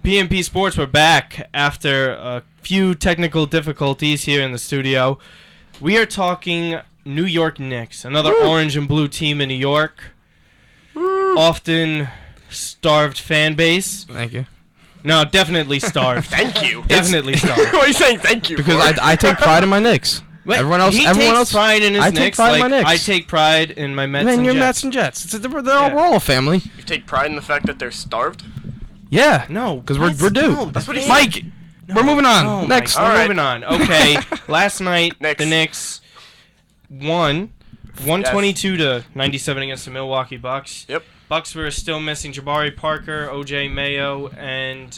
PMP Sports, we're back after a few technical difficulties here in the studio. We are talking New York Knicks, another orange and blue team in New York. Often starved fan base. Thank you. No, definitely starved. Thank you. Definitely starved. What are you saying thank you Because for? I take pride in my Knicks. Wait, everyone else takes pride in his I Knicks. take pride in my Knicks. I take pride in my Mets and and your Jets. Mets and Jets. We're all a family. You take pride in the fact that they're starved? Yeah. No, because we're due. No, That's what he Mike, we're moving on. Oh Next. We're All right. moving on. Okay, last night Knicks. the Knicks won 122 to 97 against the Milwaukee Bucks. Yep. Bucks were still missing Jabari Parker, OJ Mayo, and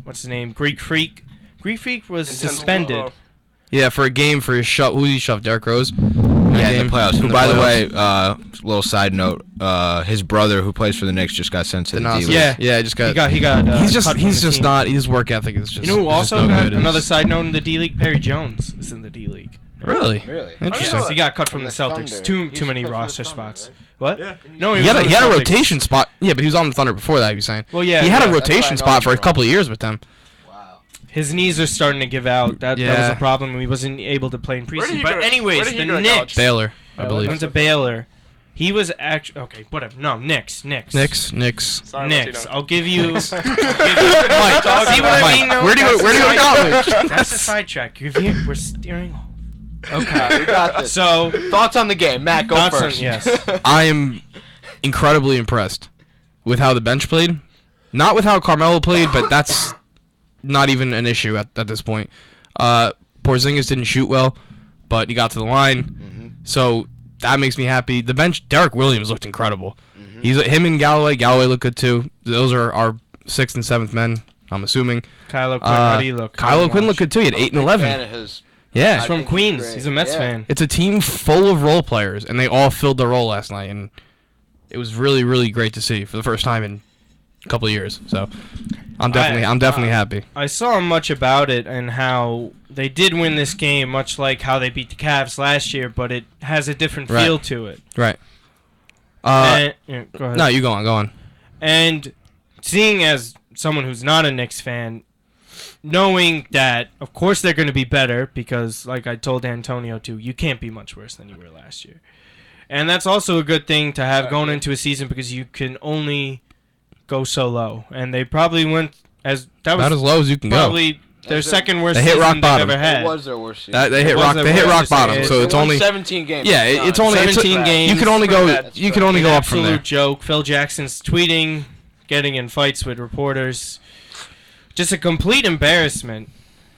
what's his name? Greek Freak. Greek Freak was suspended. Yeah, for a game for his shove. Who did he shove? Derrick Rose. Yeah, in the playoffs. Who, by the way, playoffs. little side note, his brother who plays for the Knicks just got sent to the D-League. Yeah, he just got. He got. He's just not. His work ethic is just. You know who also no got good. another side note in the D League? Perry Jones is in the D League. Really? Interesting. He got cut from the Celtics. Too many roster spots. What? Yeah. No, He had was a on the Celtics. rotation spot. Yeah, but he was on the Thunder before that. He was saying. Well, yeah. He had a yeah. rotation spot for a couple of years with them. His knees are starting to give out. That was Yeah. a problem. He wasn't able to play in Where did preseason. he But go- anyways, where did he the go to Knicks. college? Baylor, I Went believe. to Baylor. He was actually okay. Whatever. No, Knicks. Knicks. Sorry, Knicks. Latino. I'll give you. Mike, See what I mean? though? Where do you go to college? That's a sidetrack. We're steering. Okay, we got this. So Thoughts on the game, Matt? Go thoughts on- first. yes. I am incredibly impressed with how the bench played. Not with how Carmelo played, but that's not even an issue at this point. Porzingis didn't shoot well, but he got to the line, so that makes me happy. The bench, Derek Williams looked incredible. He's him and Galloway. Galloway looked good too. Those are our 6th and 7th men, I'm assuming. Kylo Quinn, how do you look? Kylo Quinn looked good too. He had 8 and 11. Fan of his. Yeah, He's from think he's Queens. great. He's a Mets Yeah. fan. it's a team full of role players, and they all filled their role last night, and it was really, really great to see for the first time in a couple of years. So I'm definitely happy. I saw much about it and how they did win this game, much like how they beat the Cavs last year, but it has a different Right. feel to it. Right. Yeah, go ahead. No, you go on. And seeing as someone who's not a Knicks fan, knowing that, of course, they're going to be better because, like I told Antonio, too, you can't be much worse than you were last year. And that's also a good thing to have going into a season because you can only go so low. And they probably went as that was About as low as you can go. probably their second worst They hit season rock they've bottom. ever had. It was their worst season. They hit It rock. wasn't They hit what I rock was saying. bottom. So They it's won only 17 games. yeah. It's only 17 games. You can only go. You can only An go up from absolute there. joke. Phil Jackson's tweeting, getting in fights with reporters. Just a complete embarrassment.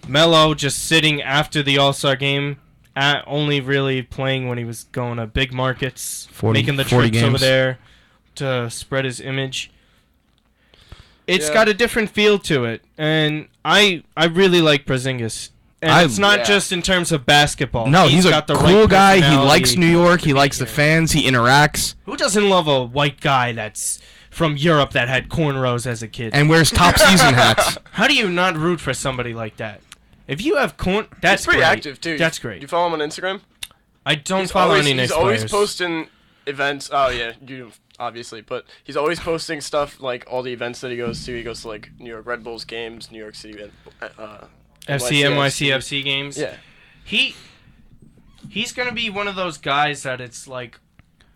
Melo just sitting after the All-Star game, only really playing when he was going to big markets, 40 making the 40 trips over games. there to spread his image. It's Yeah. got a different feel to it, and I really like Porzingis. And it's not just in terms of basketball. No, he's a got the cool right guy. He personality. likes New York. He likes the fans. He interacts Who doesn't love a white guy that's from Europe that had cornrows as a kid? and wears top season hats. How do you not root for somebody like that? If you have corn, that's He's pretty great. active too. That's great. You follow him on Instagram? I don't He's follow always, any Knicks He's always players. posting events. Oh yeah, you obviously, but he's always posting stuff like all the events that he goes to. He goes to like New York Red Bulls games, New York City NYCFC games. Yeah. He's gonna be one of those guys that it's like,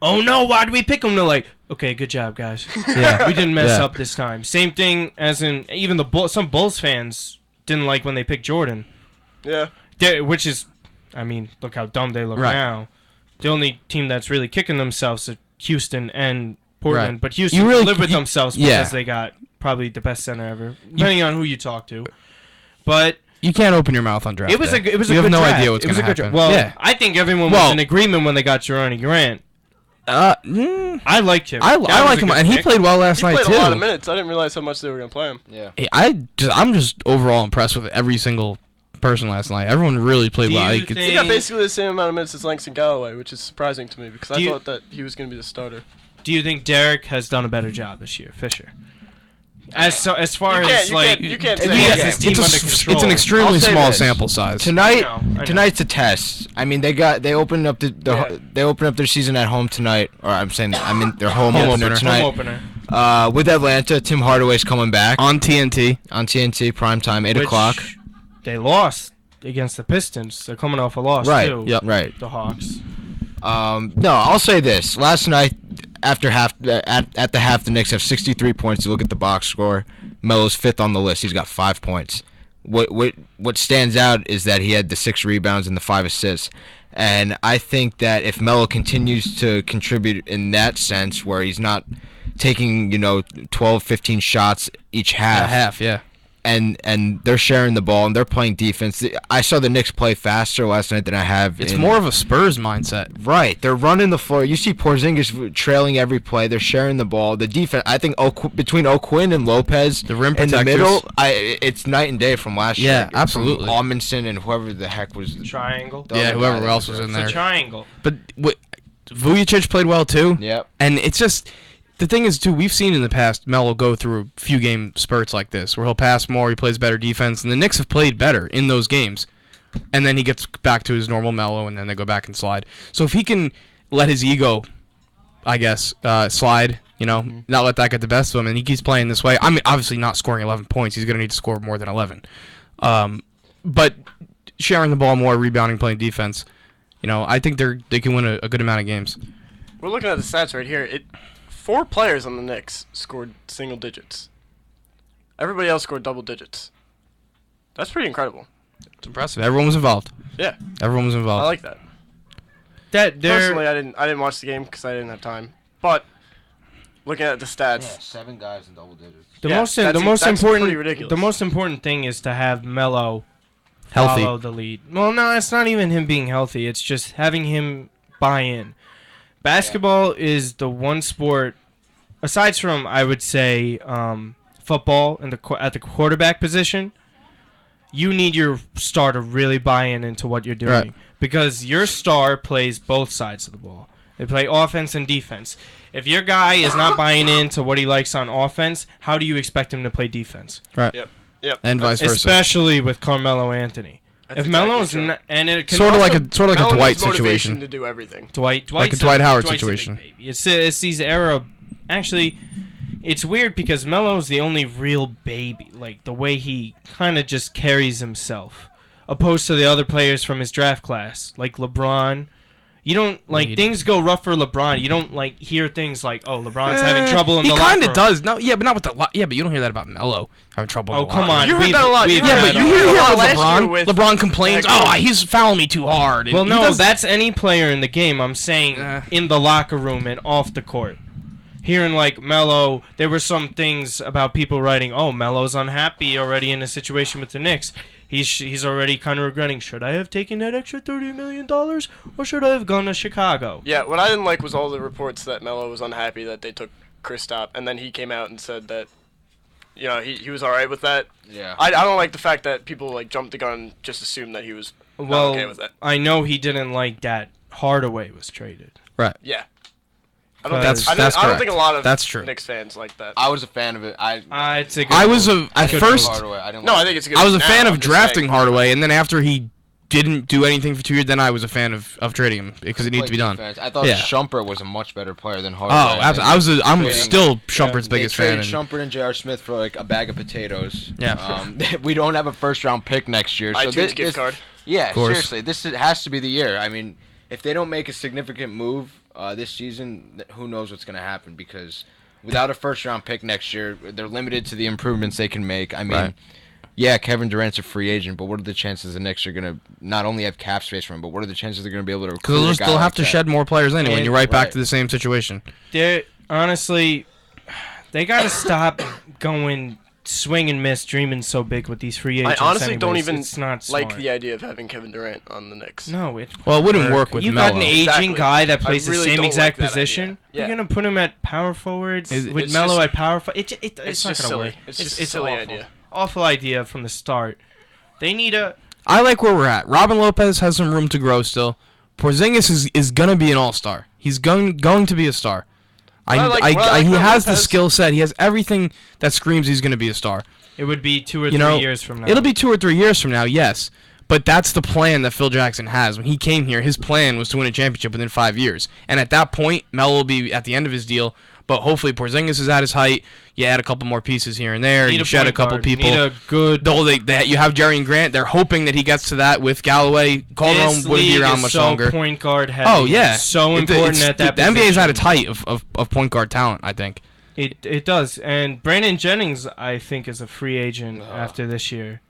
oh no, why did we pick him? They're like, okay, good job, guys. Yeah. We didn't mess Yeah. up this time. Same thing as in even some Bulls fans didn't like when they picked Jordan. Yeah. Which is, I mean, look how dumb they look Right. now. The only team that's really kicking themselves is Houston and Portland. Right. But Houston You really- live with you- themselves yeah. because they got probably the best center ever, depending on who you talk to. But You can't open your mouth on draft. it was day. a You good have no draft. idea what's It was going a to good happen. draft. Well, yeah. I think everyone Well- was in agreement when they got Jeroni Grant. I liked him. I That was like a him, good and he pick. played well last He night played too. a lot of minutes. I didn't realize how much they were gonna play him. Yeah. I'm just overall impressed with every single person last night. Everyone really played Do well. you Like, it's- He got basically the same amount of minutes as Langston Galloway, which is surprising to me because I Do you- thought that he was gonna be the starter. Do you think Derek has done a better job this year, Fisher? As far You can't- as you like can't- you can't he say has that. his team under control. it's an extremely I'll say small this. sample size. Tonight, I know. tonight's a test. I mean, they opened up Yeah. they opened up their season at home tonight, or I mean their home Home opener opener. tonight. Home opener. With Atlanta, Tim Hardaway's coming back On TNT. on TNT primetime, 8 Which o'clock. They lost against the Pistons. They're coming off a loss Right. too. Yep. Right. The Hawks. No, I'll say this. Last night, after half, at the half, the Knicks have 63 points. You look at the box score. Melo's 5th on the list. He's got 5 points. What stands out is that he had the 6 rebounds and the 5 assists. And I think that if Melo continues to contribute in that sense, where he's not taking 12, 15 shots each half, Yeah. and they're sharing the ball and they're playing defense. I saw the Knicks play faster last night than I have. It's more of a Spurs mindset. Right. They're running the floor. You see Porzingis trailing every play. They're sharing the ball. The defense, I think between O'Quinn and Lopez The rim in the protectors. middle, it's night and day from last year. Yeah, absolutely. From Amundsen and whoever the heck was. Triangle. the Yeah, other whoever guy else that was in It's there. a triangle. But Vujacic played well too. Yep. And it's just the thing is too. We've seen in the past Melo go through a few game spurts like this where he'll pass more, he plays better defense, and the Knicks have played better in those games. And then he gets back to his normal Melo, and then they go back and slide. So if he can let his ego, I guess, slide, not let that get the best of him, and he keeps playing this way. I mean, obviously not scoring 11 points. He's going to need to score more than 11. But sharing the ball more, rebounding, playing defense. I think they can win a good amount of games. We're looking at the stats right here. 4 players on the Knicks scored single digits. Everybody else scored double digits. That's pretty incredible. It's impressive. Everyone was involved. Yeah, Everyone was involved. I like that. Personally, I didn't watch the game because I didn't have time. But looking at the stats, 7 guys in double digits. The Yeah, most that's important pretty ridiculous. the most important thing is to have Melo Healthy. follow the lead. Well, no, it's not even him being healthy. It's just having him buy in. Basketball is the one sport, aside from I would say football and at the quarterback position. You need your star to really buy into what you're doing Right. because your star plays both sides of the ball. They play offense and defense. If your guy is not buying into what he likes on offense, how do you expect him to play defense? Right. Yep. And vice versa. Especially with Carmelo Anthony. That's If exactly Melo's true. and it can Sort of also- like a Melo Dwight needs motivation situation. to do everything. Dwight's like a Dwight Howard Dwight's a big situation. baby. It's these era. Actually, it's weird because Melo's the only real baby. Like the way he kind of just carries himself, opposed to the other players from his draft class, like LeBron. You don't like things go rough for LeBron. You don't like hear things like, "Oh, LeBron's having trouble in the He locker kind of room." does. No, yeah, but not with the. Yeah, but you don't hear that about Melo having trouble. Oh, in the come locker on. You heard We've- that a lot. we've You Yeah, heard heard but that you a hear lot about last year LeBron. with- LeBron complains, Exactly. "Oh, he's fouling me too hard." And Well, he no, does- that's any player in the game. I'm saying in the locker room and off the court. Hearing like Melo, there were some things about people writing, "Oh, Melo's unhappy already in a situation with the Knicks. He's already kind of regretting. Should I have taken that extra $30 million, or should I have gone to Chicago?" Yeah, what I didn't like was all the reports that Melo was unhappy that they took Kristaps, and then he came out and said that, he was all right with that. Yeah. I don't like the fact that people like jumped the gun and just assumed that he was not Well, okay with it. I know he didn't like that Hardaway was traded. right. Yeah. I don't, That's- think, that's I don't correct. think a lot of That's true. Knicks fans like that. I was a fan of it. It's a good I was move. at Good first. move. Hardaway. I didn't No, like I think it's a good I was a now, fan I'm of just drafting saying. Hardaway, and then after he didn't do anything for 2 years, then I was a fan of trading him because it needed to be done. Defense. I thought Yeah. Shumpert was a much better player than Oh, Hardaway. absolutely. I'm Trading- still Shumpert's They biggest fan. traded And, Shumpert and J.R. Smith for like a bag of potatoes. Yeah. We don't have a first-round pick next year. So iTunes gift card. Yeah, course. seriously, has to be the year. I mean, if they don't make a significant move this season, who knows what's going to happen? Because without a first-round pick next year, they're limited to the improvements they can make. I mean, Right. yeah, Kevin Durant's a free agent, but what are the chances the Knicks are going to not only have cap space for him, but what are the chances they're going to be able to recruit because a guy they'll like have to that? shed more players anyway, and And- you're right back right. to the same situation. They're honestly, they gotta stop going swing and miss, dreaming so big with these free I agents. honestly don't anyways. even It's not like smart. the idea of having Kevin Durant on the Knicks. No, it. Well, it wouldn't work with You Melo. got an aging Exactly. guy that I plays really the same don't exact like that position. idea. Yeah. You're gonna put him at power forwards It's with just- Melo at power forward. It's It's not just gonna silly. work. It's just a silly awful. idea. Awful idea from the start. They need a. I like where we're at. Robin Lopez has some room to grow still. Porzingis is gonna be an all-star. He's going to be a star. What I like He about has the Lopez- skill set. He has everything that screams he's gonna be a star. It would be 2 or You 3 know, years from now. It'll be 2 or 3 years from now, yes. But that's the plan that Phil Jackson has. When he came here, his plan was to win a championship within 5 years. And at that point, Melo will be at the end of his deal. But hopefully Porzingis is at his height. You add a couple more pieces here and there. Need You a shed a point couple guard. people. Need a good. You have Jerry and Grant. They're hoping that he gets to that with Galloway. Calderon This wouldn't be league around is much so longer. point guard heavy. Oh yeah, It's so important at that the position. NBA is at its height of point guard talent. I think. It does. And Brandon Jennings, I think, is a free agent after this year.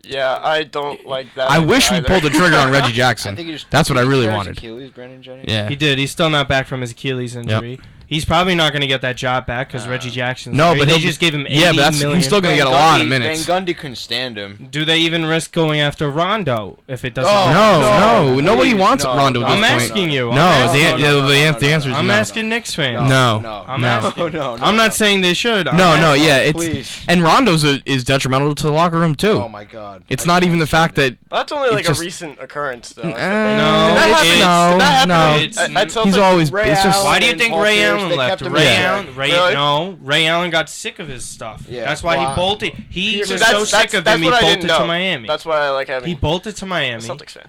Yeah, I don't like that. I wish we either. pulled the trigger on Reggie Jackson. That's what I really wanted. Achilles, Brandon Jennings. Yeah. He did. He's still not back from his Achilles injury. He's probably not going to get that job back because Reggie Jackson's No, great. but they he'll just gave him $80 yeah, but million. he's still gonna get a lot of minutes. Van Gundy couldn't stand him. Do they even risk going after Rondo if it doesn't? No, nobody please, wants no, Rondo at I'm this point. asking you. No, I'm the answer is I'm no. asking Knicks fans. No. I'm No. asking. I'm not saying they should. No, yeah, it's Please. and Rondo's is detrimental to the locker room too. Oh my God. It's not even the fact that That's only like just- a recent occurrence, though. No, Did that happen it's- at Celtics? he's always Ray it's just Allen Why do you and think Paul Ray Pierce, Allen they left? kept him Ray in Allen, check. Really? Ray Allen got sick of his stuff. Yeah. That's why Wow. he bolted. He See, was that's- so sick of that's him, he what I didn't bolted know. to Miami. That's why I like having. He bolted to I'm Miami. a Celtics fan.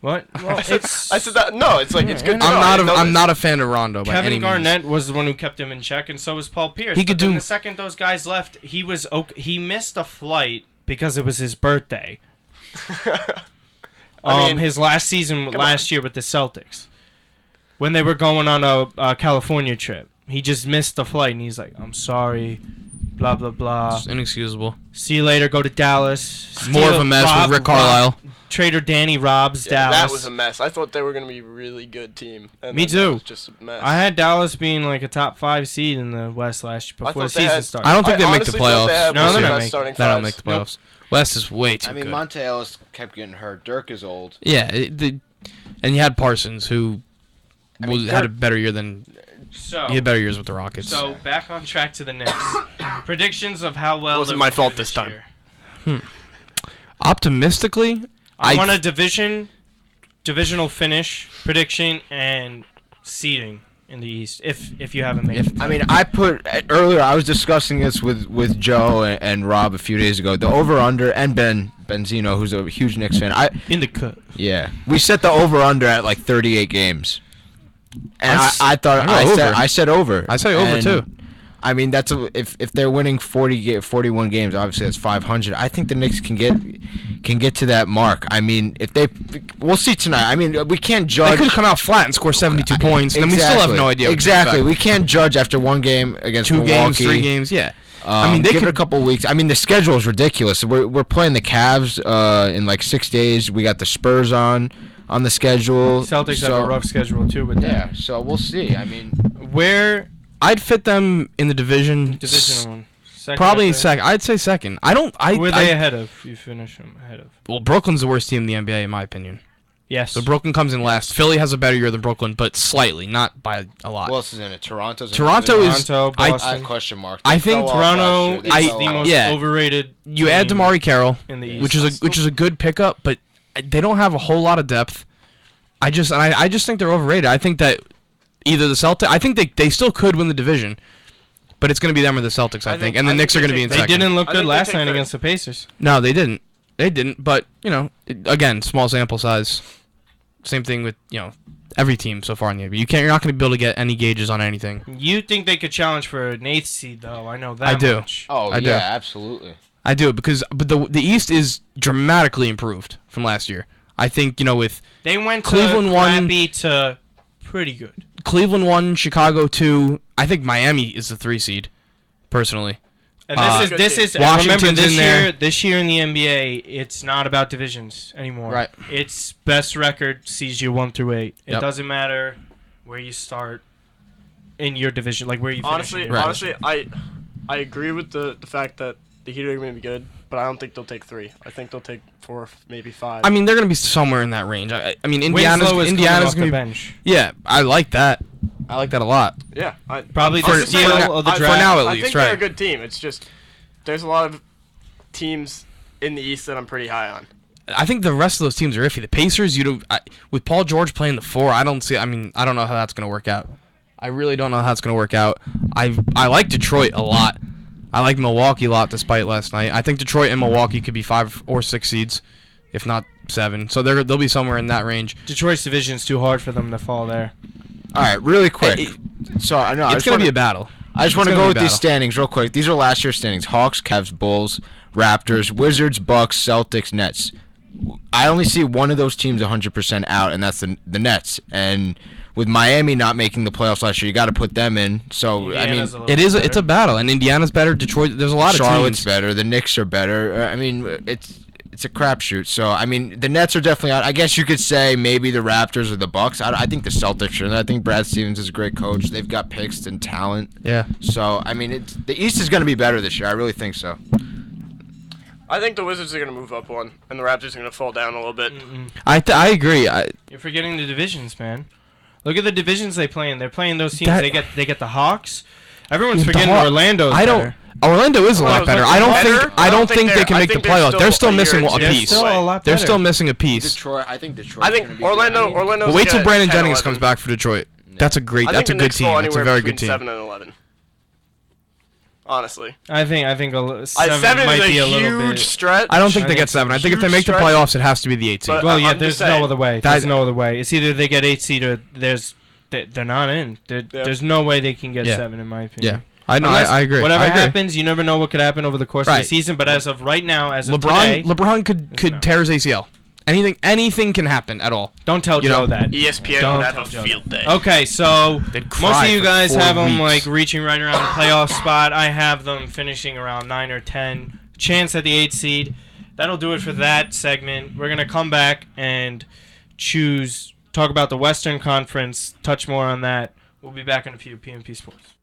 What? Well, it's. I said that. No, it's like it's good. To know. I'm not a fan of Rondo by any Kevin means. Garnett was the one who kept him in check, and so was Paul Pierce. He could But then do- the second those guys left, he was okay. He missed a flight because it was his birthday. I mean, His last season last year with the Celtics, when they were going on a California trip, he just missed the flight, and he's like, "I'm sorry." Blah blah blah. It's inexcusable. See you later. Go to Dallas. More of a mess with Rick Carlisle. Trader Danny robs Yeah, Dallas. that was a mess. I thought they were going to be a really good team. And Me then that too. was just a mess. I had Dallas being like a top 5 seed in the West last year before the thought they season had- started. I don't think they make the honestly thought they playoffs. had No, one of they're the not best making- starting They don't fives. make the playoffs. West is way too I mean, good. Monte Ellis kept getting hurt. Dirk is old. Yeah, and you had Parsons who mean, had a Dirk- better year than So, he had better years with the Rockets. so back on track to the Knicks. Predictions of how well Wasn't they'll my do fault this time. year. Optimistically, I want a divisional finish prediction and seeding in the East if you haven't made it. I mean, I put earlier. I was discussing this with Joe and Rob a few days ago. The over under and Benzino, who's a huge Knicks fan. In the cut. Yeah, we set the over under at like 38 games, and I s- I thought I go over. I said over. I say over And, too. I mean, if they're winning 41 games, obviously that's 500. I think the Knicks can get to that mark. I mean, we'll see tonight. I mean, we can't They judge. could come out flat and score 72 points, and then we still have no idea. What to Exactly, expect. we can't judge after one game against 2 Milwaukee. games, 3 games, yeah. I mean, they give it could- a couple weeks. I mean, the schedule is ridiculous. We're playing the Cavs in like 6 days. We got the Spurs on the schedule. Celtics have a rough schedule too with Yeah, that. so we'll see. I mean, Where I'd fit them in the division. divisional one? Second, Probably I think? second. I'd say second. I don't. Who are they ahead of? You finish them ahead of. Well, Brooklyn's the worst team in the NBA in my opinion. Yes. So Brooklyn comes in last. Philly has a better year than Brooklyn, but slightly, not by a lot. who else is in it? Toronto's in Toronto it. is- Toronto, I- Boston. Question mark. I They think fell off Toronto last year. They is fell the off. most Yeah. overrated. You add team Damari Carroll, in the East. which is a good pickup, but they don't have a whole lot of depth. I just think they're overrated. I think that either the Celtics, I think they still could win the division, but it's going to be them or the Celtics, I think, and the I Knicks are think going to be in They second. didn't look I good think they last take night third. against the Pacers. No, they didn't. They didn't. But again, small sample size. Same thing with every team so far in the NBA. You're not going to be able to get any gauges on anything. You think they could challenge for an 8th seed, though? I know that I do. much. Oh I do. yeah, absolutely. I do but the East is dramatically improved from last year. I think with They went Cleveland to won- crappy to pretty good. Cleveland 1, Chicago 2. I think Miami is the 3 seed, personally. And Uh, this is Washington's remember this in there. year. This year in the NBA, it's not about divisions anymore. Right. It's best record sees you 1 through 8. It Yep. doesn't matter where you start in your division, like where you finish. Honestly, in your Right. division. I agree with the fact that the Heat are going to be good, but I don't think they'll take 3. I think they'll take 4, maybe 5. I mean, they're going to be somewhere in that range. I mean, Winslow is Indiana's coming going off to the be. bench. Yeah, I like that. I like that a lot. yeah, Probably I'm the just saying, steal of the I- draft. For now, at I least, think they're a right? good team. It's just there's a lot of teams in the East that I'm pretty high on. I think the rest of those teams are iffy. The Pacers, with Paul George playing the 4, I don't know how that's going to work out. I really don't know how it's going to work out. I like Detroit a lot. I like Milwaukee a lot, despite last night. I think Detroit and Milwaukee could be 5 or 6 seeds, if not 7. So they'll be somewhere in that range. Detroit's division's too hard for them to fall there. All right, really quick. So I know It's going to be a battle. I just It's want to gonna go be with a these battle. standings real quick. These are last year's standings: Hawks, Cavs, Bulls, Raptors, Wizards, Bucks, Celtics, Nets. I only see one of those teams 100% out, and that's the Nets. And with Miami not making the playoffs last year, you got to put them in. So Indiana's a I little It is. better. It's a battle, and Indiana's better. Detroit. There's a lot mean, of Charlotte's teams. better. The Knicks are better. I mean, it's a crapshoot. So I mean, the Nets are definitely out. I guess you could say maybe the Raptors or the Bucks. I think the Celtics are. I think Brad Stevens is a great coach. They've got picks and talent. Yeah. So I mean, the East is going to be better this year. I really think so. I think the Wizards are going to move up one, and the Raptors are going to fall down a little bit. I agree. You're forgetting the divisions, man. Look at the divisions they play in. They're playing those teams. That- they get the Hawks. Everyone's The forgetting Haw- Orlando. I don't. Orlando is a lot Orlando's better. like I don't better? think. I don't think they can I make the think they're playoffs. They're still still a missing year a into They're piece. still a lot They're better. still missing a piece. Detroit. I think Detroit. I think Orlando's But wait till gonna Brandon get 10, Jennings 11. comes back for Detroit. That's a great. I That's a think the good Knicks fall team. That's a anywhere very between good team. 7 and 11. Honestly, I think seven, 7 might is be a a little huge bit. stretch. I don't think I they think get 7. I think if they huge make the stretch. playoffs, it has to be the 8 seed. But- Well, I'm yeah, just there's saying. no other way. That- There's no other way. It's either they get 8 seed or they're not in. There's no way they can get Yeah. 7, in my opinion. Yeah, I know. Unless I agree. Whatever I agree. happens, you never know what could happen over the course of the Right. season. But as of right now, as of today, LeBron could no. tear his ACL. Anything can happen at all. don't tell you Joe know, that. ESPN Don't would have tell a Joe field day. Okay, so They'd most cry of you for guys 4 have them weeks. like reaching right around the playoff spot. I have them finishing around 9 or 10. Chance at the 8 seed. That'll do it for that segment. We're gonna come back and talk about the Western Conference. Touch more on that. We'll be back in a few. PMP Sports.